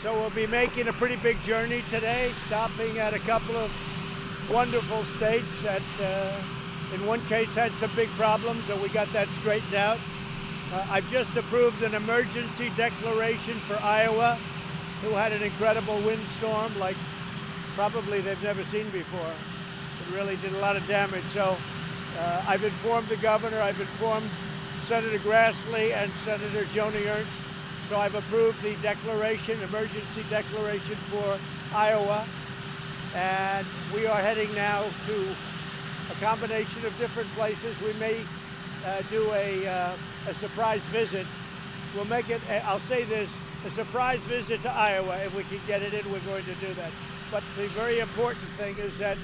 So we'll be making a pretty big journey today, stopping at a couple of wonderful states that in one case had some big problems, and we got that straightened out. I've just approved an emergency declaration for Iowa, who had an incredible windstorm like probably they've never seen before. It really did a lot of damage. So I've informed the governor, I've informed Senator Grassley and Senator Joni Ernst. So I've approved the declaration, emergency declaration for Iowa. And we are heading now to a combination of different places. We may do a surprise visit. We'll make it, I'll say this, a surprise visit to Iowa. If we can get it in, we're going to do that. But the very important thing is that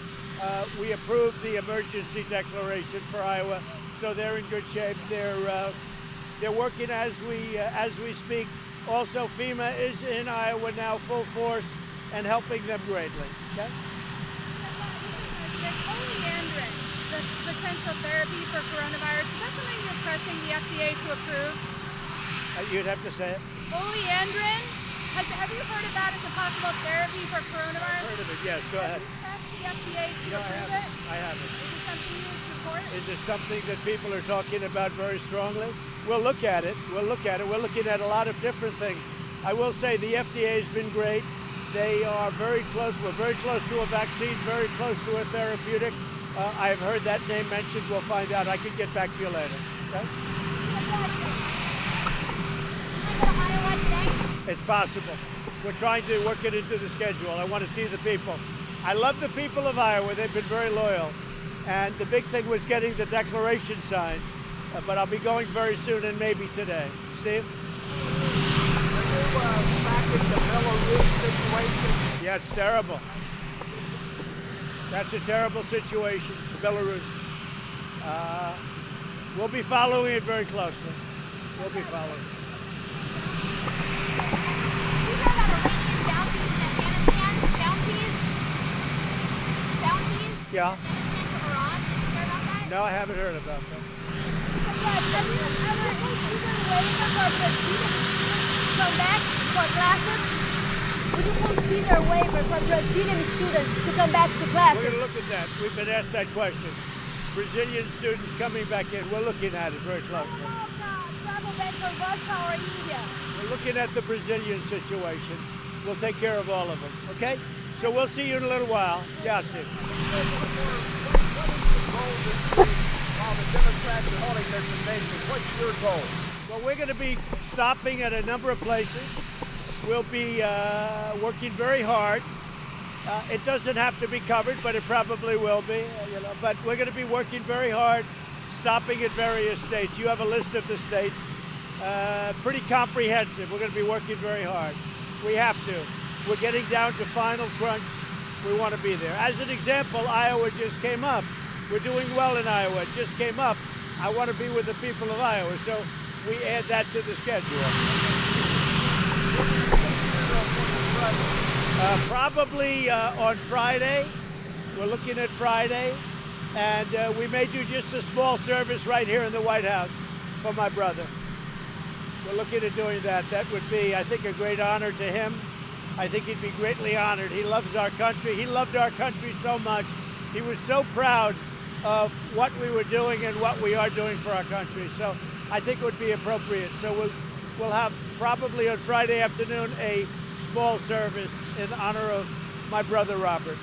we approved the emergency declaration for Iowa, so they're in good shape. They're working as we speak. Also, FEMA is in Iowa now, full force, and helping them greatly. Okay? There's oleandrin, the potential therapy for coronavirus. Is that something you're pressing the FDA to approve? You'd have to say it. Oleandrin? Have you heard of that as a possible therapy for coronavirus? I've heard of it, yes. Go ahead. Have you pressed the FDA to approve it? I haven't. Is it something you would support? Is it something that people are talking about very strongly? We'll look at it. We'll look at it. We're looking at a lot of different things. I will say the FDA has been great. They are very close. We're very close to a vaccine, very close to a therapeutic. I've heard that name mentioned. We'll find out. I can get back to you later. Okay? It's possible. We're trying to work it into the schedule. I want to see the people. I love the people of Iowa. They've been very loyal. And the big thing was getting the declaration signed. But I'll be going very soon and maybe today. Steve? Back in the Belarus situation. Yeah, it's terrible. That's a terrible situation, Belarus. We'll be following it very closely. We'll be following it. You heard about Iranian bounties in Afghanistan? Bounties? Yeah. Afghanistan to Iran? Did you hear about that? No, I haven't heard about that. Have you ever considered waiting for the students to come back for classes? Would you consider a waiver for Brazilian students to come back to We're classes? going to look at that. We've been asked that question. Brazilian students coming back in. We're looking at it very closely. Travel ban for Russia or India? We're looking at the Brazilian situation. We'll take care of all of them. Okay? So we'll see you in a little while. Yeah, Steve. While the Democrats are holding their convention, what's your goal? Well, we're going to be stopping at a number of places. We'll be working very hard. It doesn't have to be covered, but it probably will be. But we're going to be working very hard, stopping at various states. You have a list of the states, pretty comprehensive. We're going to be working very hard. We have to. We're getting down to final crunch. We want to be there. As an example, Iowa just came up. We're doing well in Iowa. It just came up. I want to be with the people of Iowa, so we add that to the schedule. Probably on Friday. We're looking at Friday. And we may do just a small service right here in the White House for my brother. We're looking at doing that. That would be, I think, a great honor to him. I think he'd be greatly honored. He loves our country. He loved our country so much. He was so proud of what we were doing and what we are doing for our country. So I think it would be appropriate. So we'll have probably on Friday afternoon a small service in honor of my brother Robert.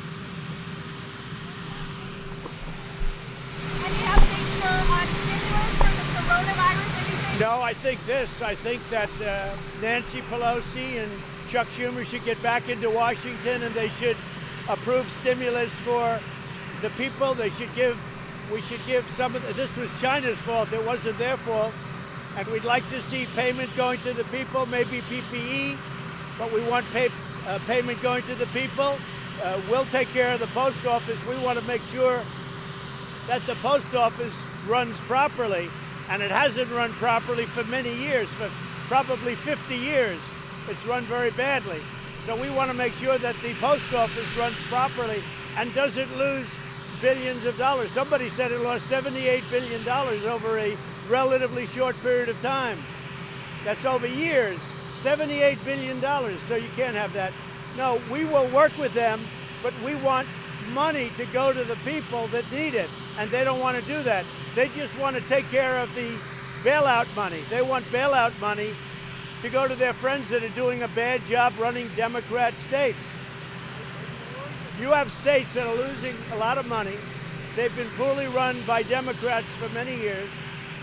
Any updates on stimulus for the coronavirus? Anything? No, I think that Nancy Pelosi and Chuck Schumer should get back into Washington and they should approve stimulus for the people. We should give some of this was China's fault. It wasn't their fault. And we'd like to see payment going to the people, maybe PPE, but we want payment going to the people. We'll take care of the post office. We want to make sure that the post office runs properly, and it hasn't run properly for many years, for probably 50 years. It's run very badly. So we want to make sure that the post office runs properly and doesn't lose billions of dollars. Somebody said it lost $78 billion over a relatively short period of time. That's over years. $78 billion, so you can't have that. No, we will work with them, but we want money to go to the people that need it, and they don't want to do that. They just want to take care of the bailout money. They want bailout money to go to their friends that are doing a bad job running Democrat states. You have states that are losing a lot of money. They've been poorly run by Democrats for many years,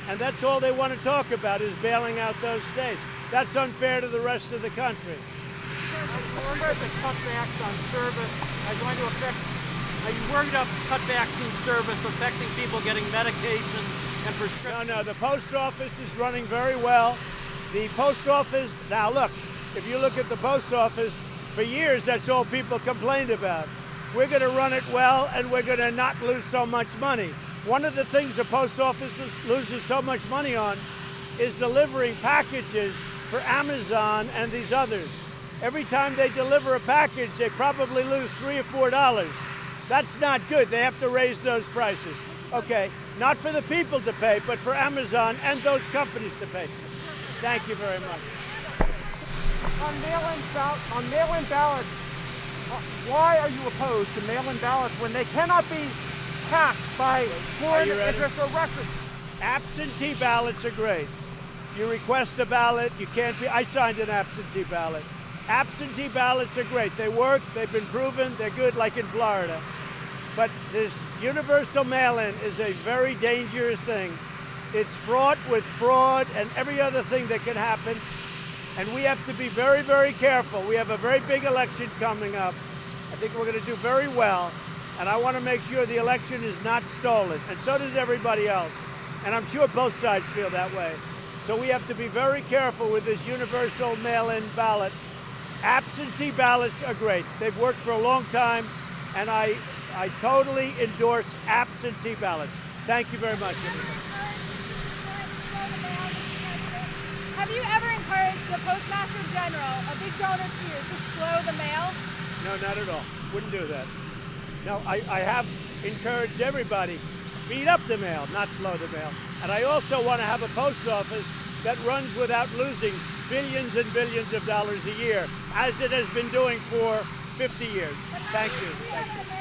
and that's all they want to talk about is bailing out those states. That's unfair to the rest of the country. I wonder if the cutbacks on service are going to affect, are you worried about cutbacks in service affecting people getting medication and prescriptions? No, the post office is running very well. The post office, now look, if you look at the post office, for years that's all people complained about. We're going to run it well, and we're going to not lose so much money. One of the things the post office loses so much money on is delivering packages for Amazon and these others. Every time they deliver a package, they probably lose $3 or $4. That's not good. They have to raise those prices. Okay, not for the people to pay, but for Amazon and those companies to pay. Thank you very much. On mail-in ballots, why are you opposed to mail-in ballots when they cannot be hacked by foreign interests or Russians? Absentee ballots are great. You request a ballot, you can't be, I signed an absentee ballot. Absentee ballots are great. They work, they've been proven, they're good like in Florida. But this universal mail-in is a very dangerous thing. It's fraught with fraud and every other thing that can happen. And we have to be very, very careful. We have a very big election coming up. I think we're going to do very well. And I want to make sure the election is not stolen. And so does everybody else. And I'm sure both sides feel that way. So we have to be very careful with this universal mail-in ballot. Absentee ballots are great. They've worked for a long time. And I totally endorse absentee ballots. Thank you very much, everybody. Have you ever encouraged the Postmaster General, a big donor to you, to slow the mail? No, not at all. Wouldn't do that. No, I have encouraged everybody, speed up the mail, not slow the mail. And I also want to have a post office that runs without losing billions and billions of dollars a year, as it has been doing for 50 years. Thank you. Thank you.